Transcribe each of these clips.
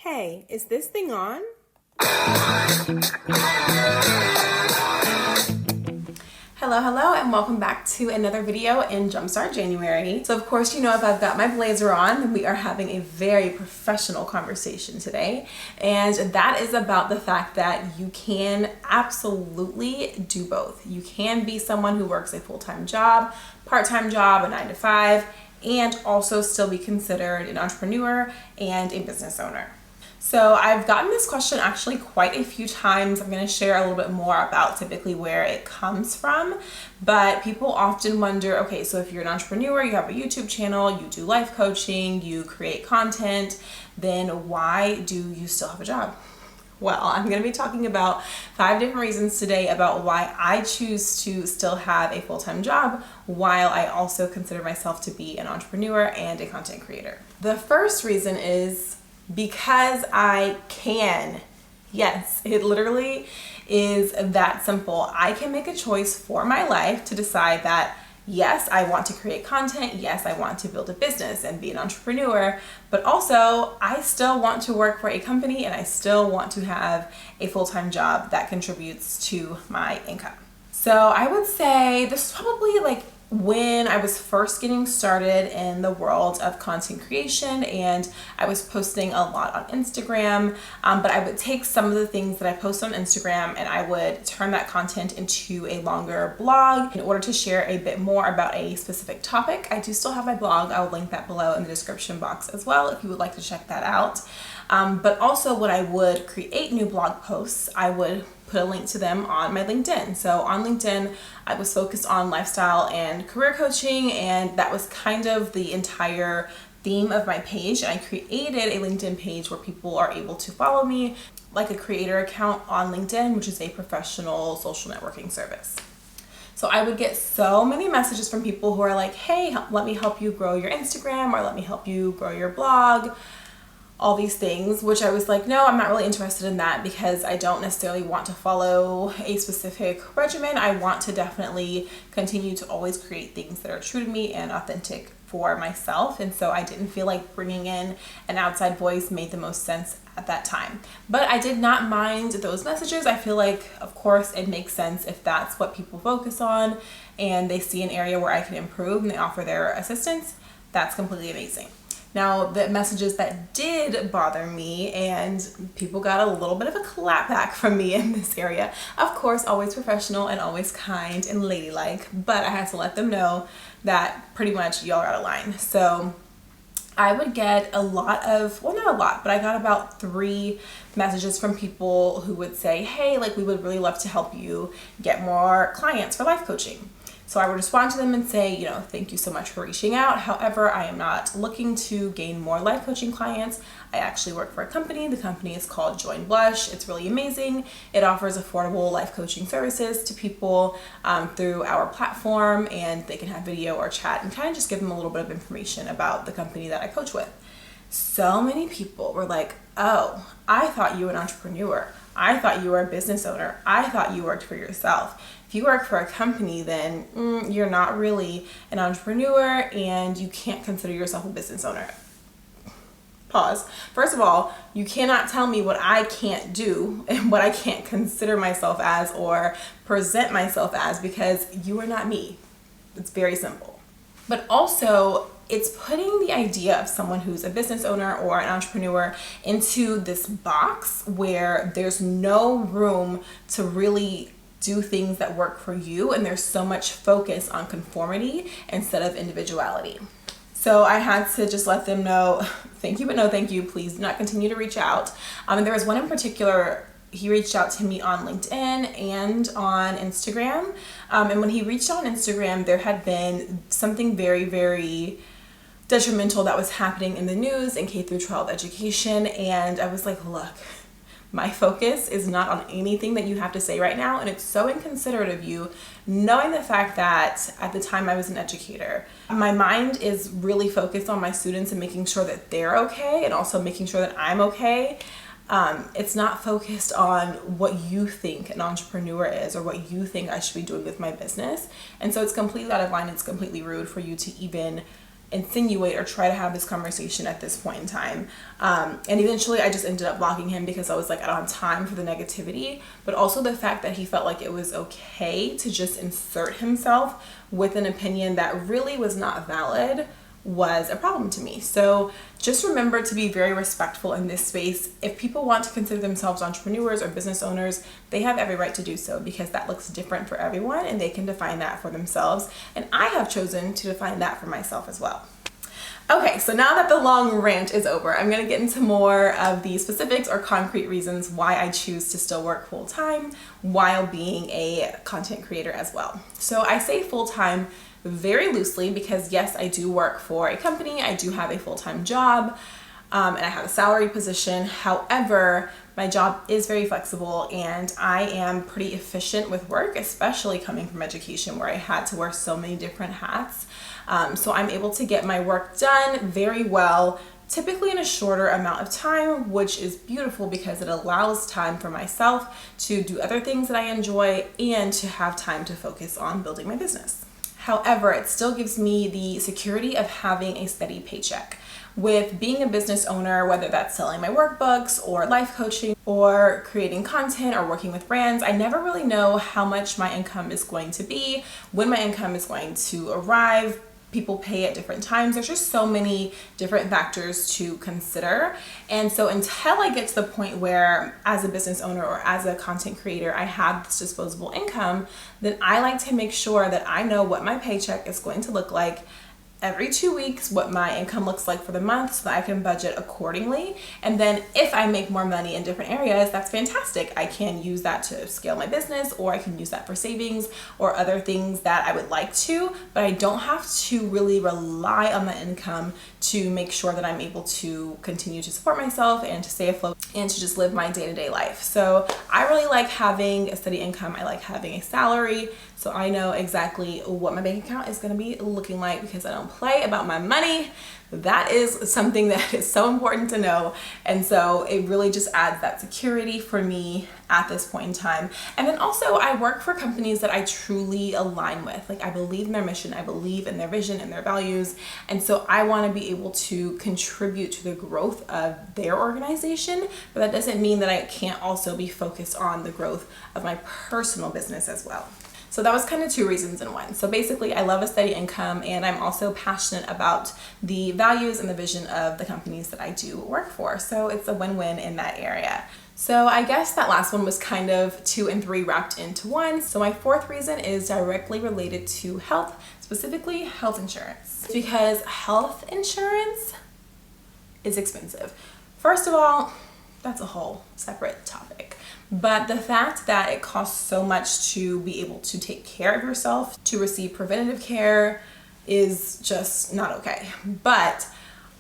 Hey, is this thing on? Hello, and welcome back to another video in Jumpstart January. So of course, you know, if I've got my blazer on, we are having a very professional conversation today. And that is about the fact that you can absolutely do both. You can be someone who works a full-time job, part-time job, a 9-to-5, and also still be considered an entrepreneur and a business owner. So I've gotten this question actually quite a few times. I'm going to share a little bit more about typically where it comes from, but people often wonder, okay, so if you're an entrepreneur, you have a YouTube channel, you do life coaching, you create content, then why do you still have a job? Well, I'm going to be talking about 5 different reasons today about why I choose to still have a full-time job while I also consider myself to be an entrepreneur and a content creator. The first reason is because I can. Yes, it literally is that simple. I can make a choice for my life to decide that, yes, I want to create content. Yes, I want to build a business and be an entrepreneur, but also I still want to work for a company and I still want to have a full-time job that contributes to my income. So I would say this is probably like when I was first getting started in the world of content creation, and I was posting a lot on Instagram, but I would take some of the things that I post on Instagram and I would turn that content into a longer blog in order to share a bit more about a specific topic. I do still have my blog. I will link that below in the description box as well if you would like to check that out. But also when I would create new blog posts, I would put a link to them on my LinkedIn. So on LinkedIn, I was focused on lifestyle and career coaching, and that was kind of the entire theme of my page. And I created a LinkedIn page where people are able to follow me, like a creator account on LinkedIn, which is a professional social networking service. So I would get so many messages from people who are like, hey, let me help you grow your Instagram, or let me help you grow your blog, all these things, which I was like, no, I'm not really interested in that because I don't necessarily want to follow a specific regimen. I want to definitely continue to always create things that are true to me and authentic for myself. And so I didn't feel like bringing in an outside voice made the most sense at that time. But I did not mind those messages. I feel like, of course, it makes sense if that's what people focus on and they see an area where I can improve and they offer their assistance. That's completely amazing. Now, the messages that did bother me, and people got a little bit of a clapback from me in this area, of course, always professional and always kind and ladylike, but I had to let them know that pretty much y'all got a line. So I would get a lot of, well, not a lot, but I got about 3 messages from people who would say, hey, like, we would really love to help you get more clients for life coaching. So I would respond to them and say, you know, thank you so much for reaching out. However, I am not looking to gain more life coaching clients. I actually work for a company. The company is called Join Blush. It's really amazing. It offers affordable life coaching services to people through our platform, and they can have video or chat and kind of just give them a little bit of information about the company that I coach with. So many people were like, oh, I thought you were an entrepreneur. I thought you were a business owner. I thought you worked for yourself. If you work for a company, then you're not really an entrepreneur and you can't consider yourself a business owner. Pause. First of all, you cannot tell me what I can't do and what I can't consider myself as or present myself as, because you are not me. It's very simple. But also, it's putting the idea of someone who's a business owner or an entrepreneur into this box where there's no room to really do things that work for you, and there's so much focus on conformity instead of individuality. So I had to just let them know, thank you, but no thank you. Please do not continue to reach out. And there was one in particular, he reached out to me on LinkedIn and on Instagram. And when he reached out on Instagram, there had been something very, very detrimental that was happening in the news in K-12 education. And I was like, look, my focus is not on anything that you have to say right now, and it's so inconsiderate of you, knowing the fact that at the time I was an educator. My mind is really focused on my students and making sure that they're okay, and also making sure that I'm okay. It's not focused on what you think an entrepreneur is or what you think I should be doing with my business. And so it's completely out of line. It's completely rude for you to even insinuate or try to have this conversation at this point in time. And eventually I just ended up blocking him because I was like, I don't have time for the negativity, but also the fact that he felt like it was okay to just insert himself with an opinion that really was not valid was a problem to me. So just remember to be very respectful in this space. If people want to consider themselves entrepreneurs or business owners, they have every right to do so, because that looks different for everyone and they can define that for themselves. And I have chosen to define that for myself as well. Okay, so now that the long rant is over, I'm gonna get into more of the specifics or concrete reasons why I choose to still work full-time while being a content creator as well. So I say full-time very loosely because yes, I do work for a company, I do have a full-time job, and I have a salary position. However, my job is very flexible and I am pretty efficient with work, especially coming from education where I had to wear so many different hats. So I'm able to get my work done very well, typically in a shorter amount of time, which is beautiful because it allows time for myself to do other things that I enjoy and to have time to focus on building my business. However, it still gives me the security of having a steady paycheck. With being a business owner, whether that's selling my workbooks or life coaching or creating content or working with brands, I never really know how much my income is going to be, when my income is going to arrive. People pay at different times. There's just so many different factors to consider. And so until I get to the point where as a business owner or as a content creator, I have this disposable income, then I like to make sure that I know what my paycheck is going to look like every 2 weeks, what my income looks like for the month, so that I can budget accordingly. And then if I make more money in different areas, that's fantastic. I can use that to scale my business, or I can use that for savings or other things that I would like to, but I don't have to really rely on my income to make sure that I'm able to continue to support myself and to stay afloat and to just live my day-to-day life. So I really like having a steady income. I like having a salary, so I know exactly what my bank account is going to be looking like because I don't play about my money. That is something that is so important to know. And so it really just adds that security for me at this point in time. And then also I work for companies that I truly align with. Like, I believe in their mission, I believe in their vision and their values. And so I want to be able to contribute to the growth of their organization, but that doesn't mean that I can't also be focused on the growth of my personal business as well. So that was kind of two reasons in one. So basically, I love a steady income, and I'm also passionate about the values and the vision of the companies that I do work for. So it's a win-win in that area. So I guess that last one was kind of 2 and 3 wrapped into one. So my fourth reason is directly related to health, specifically health insurance. Because health insurance is expensive. First of all, that's a whole separate topic. But the fact that it costs so much to be able to take care of yourself, to receive preventative care, is just not okay. But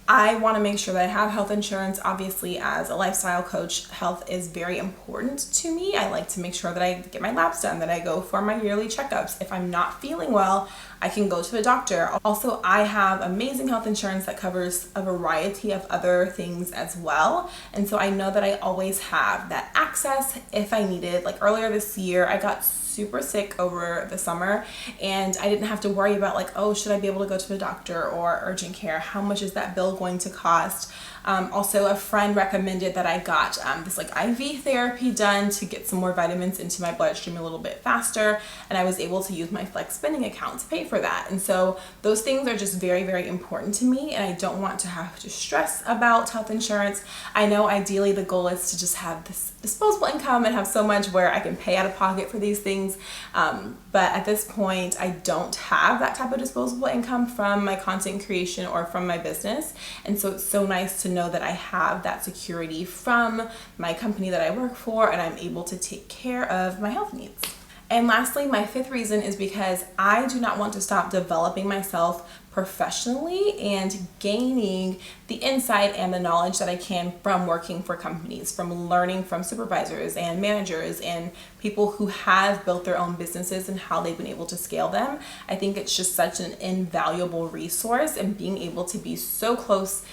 I want to make sure that I have health insurance. Obviously, as a lifestyle coach, health is very important to me. I like to make sure that I get my labs done, that I go for my yearly checkups. If I'm not feeling well, I can go to the doctor. Also, I have amazing health insurance that covers a variety of other things as well. And so I know that I always have that access if I need it. Like earlier this year, I got super sick over the summer and I didn't have to worry about like, oh, should I be able to go to the doctor or urgent care? How much is that bill going to cost? Also, a friend recommended that I got this like IV therapy done to get some more vitamins into my bloodstream a little bit faster, and I was able to use my Flex spending account to pay for that. And so those things are just very, very important to me, and I don't want to have to stress about health insurance. I know ideally the goal is to just have this disposable income and have so much where I can pay out of pocket for these things, but at this point I don't have that type of disposable income from my content creation or from my business. And so it's so nice to know that I have that security from my company that I work for, and I'm able to take care of my health needs. And lastly, my fifth reason is because I do not want to stop developing myself professionally and gaining the insight and the knowledge that I can from working for companies, from learning from supervisors and managers and people who have built their own businesses and how they've been able to scale them. I think it's just such an invaluable resource, and being able to be so close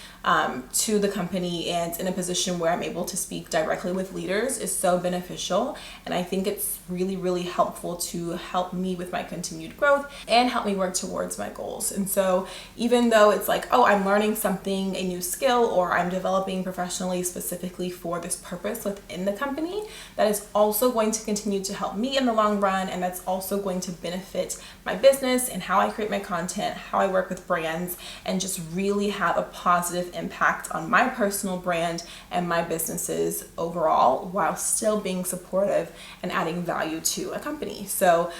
to the company and in a position where I'm able to speak directly with leaders is so beneficial. And I think it's really helpful to help me with my continued growth and help me work towards my goals. And so even though it's like, oh, I'm learning something, a new skill, or I'm developing professionally specifically for this purpose within the company, that is also going to continue to help me in the long run. And that's also going to benefit my business and how I create my content, how I work with brands, and just really have a positive impact on my personal brand and my businesses overall, while still being supportive and adding value to a company. So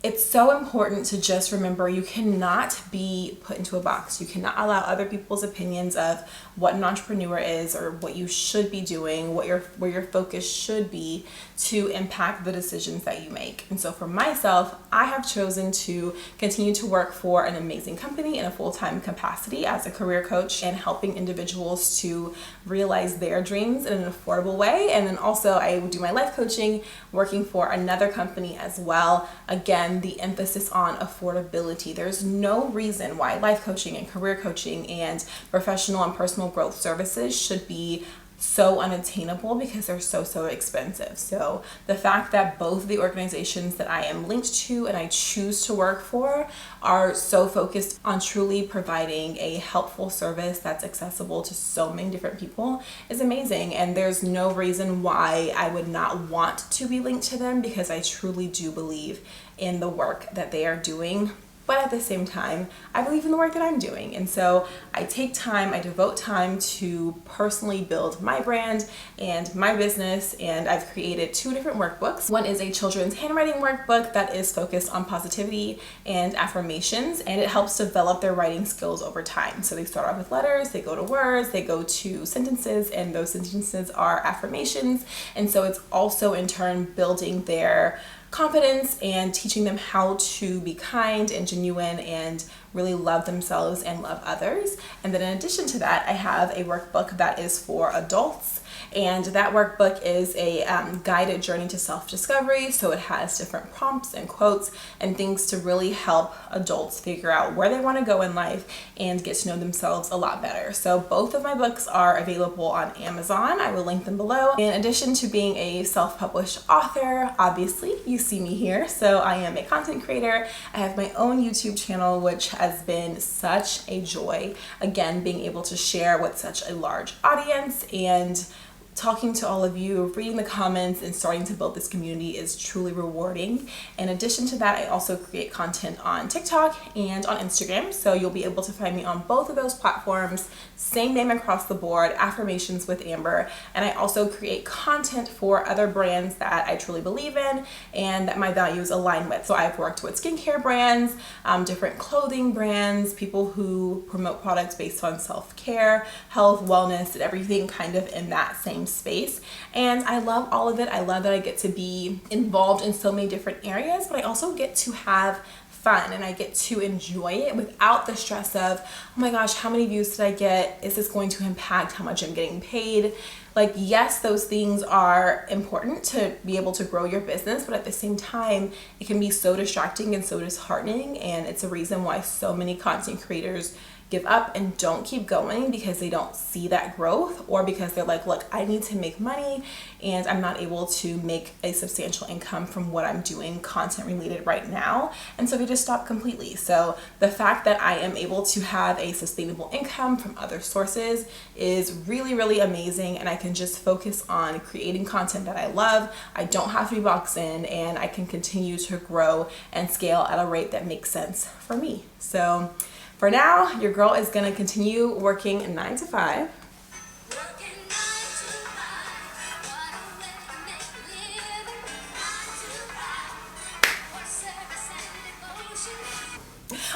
it's so important to just remember you cannot be put into a box. You cannot allow other people's opinions of what an entrepreneur is or what you should be doing, where your focus should be, to impact the decisions that you make. And so for myself, I have chosen to continue to work for an amazing company in a full-time capacity as a career coach and helping individuals to realize their dreams in an affordable way. And then also I do my life coaching, working for another company as well. Again, the emphasis on affordability. There's no reason why life coaching and career coaching and professional and personal growth services should be so unattainable because they're so expensive. So the fact that both the organizations that I am linked to and I choose to work for are so focused on truly providing a helpful service that's accessible to so many different people is amazing. And there's no reason why I would not want to be linked to them, because I truly do believe in the work that they are doing. But at the same time, I believe in the work that I'm doing. And so I devote time to personally build my brand and my business. And I've created 2 different workbooks. One is a children's handwriting workbook that is focused on positivity and affirmations, and it helps develop their writing skills over time. So they start off with letters, they go to words, they go to sentences, and those sentences are affirmations. And so it's also in turn building their confidence and teaching them how to be kind and genuine and really love themselves and love others. And then in addition to that, I have a workbook that is for adults. And that workbook is a guided journey to self-discovery. So it has different prompts and quotes and things to really help adults figure out where they want to go in life and get to know themselves a lot better. So both of my books are available on Amazon. I will link them below. In addition to being a self-published author, obviously you see me here. So I am a content creator. I have my own YouTube channel, which has been such a joy. Again, being able to share with such a large audience and talking to all of you, reading the comments, and starting to build this community is truly rewarding. In addition to that, I also create content on TikTok and on Instagram. So you'll be able to find me on both of those platforms, same name across the board, Affirmations with Amber. And I also create content for other brands that I truly believe in and that my values align with. So I've worked with skincare brands, different clothing brands, people who promote products based on self-care, health, wellness, and everything kind of in that same space. And I love all of it. I love that I get to be involved in so many different areas, but I also get to have fun and I get to enjoy it without the stress of, oh my gosh, how many views did I get? Is this going to impact how much I'm getting paid? Like, yes, those things are important to be able to grow your business, but at the same time, it can be so distracting and so disheartening. And it's a reason why so many content creators give up and don't keep going, because they don't see that growth, or because they're like, look, I need to make money and I'm not able to make a substantial income from what I'm doing content related right now. And so they just stop completely. So the fact that I am able to have a sustainable income from other sources is really amazing. And I can just focus on creating content that I love. I don't have to be boxed in, and I can continue to grow and scale at a rate that makes sense for me. So for now, your girl is going to continue working 9 to 5.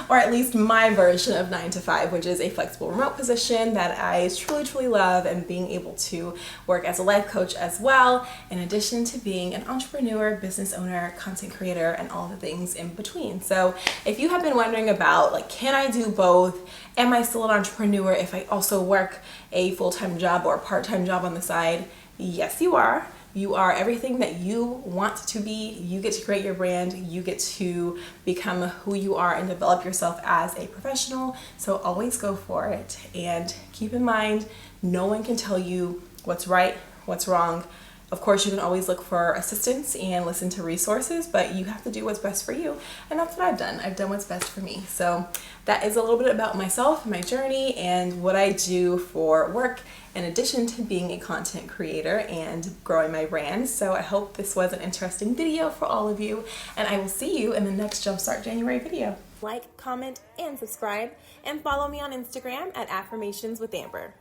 Or at least my version of 9 to 5, which is a flexible remote position that I truly love, and being able to work as a life coach as well, in addition to being an entrepreneur, business owner, content creator, and all the things in between. So if you have been wondering about, like, can I do both? Am I still an entrepreneur if I also work a full-time job or a part-time job on the side? Yes, you are. You are everything that you want to be. You get to create your brand. You get to become who you are and develop yourself as a professional. So always go for it. And keep in mind, no one can tell you what's right, what's wrong. Of course, you can always look for assistance and listen to resources, but you have to do what's best for you. And that's what I've done. I've done what's best for me. So that is a little bit about myself, my journey, and what I do for work in addition to being a content creator and growing my brand. So I hope this was an interesting video for all of you, and I will see you in the next Jumpstart January video. Like, comment, and subscribe, and follow me on Instagram at Affirmations with Amber.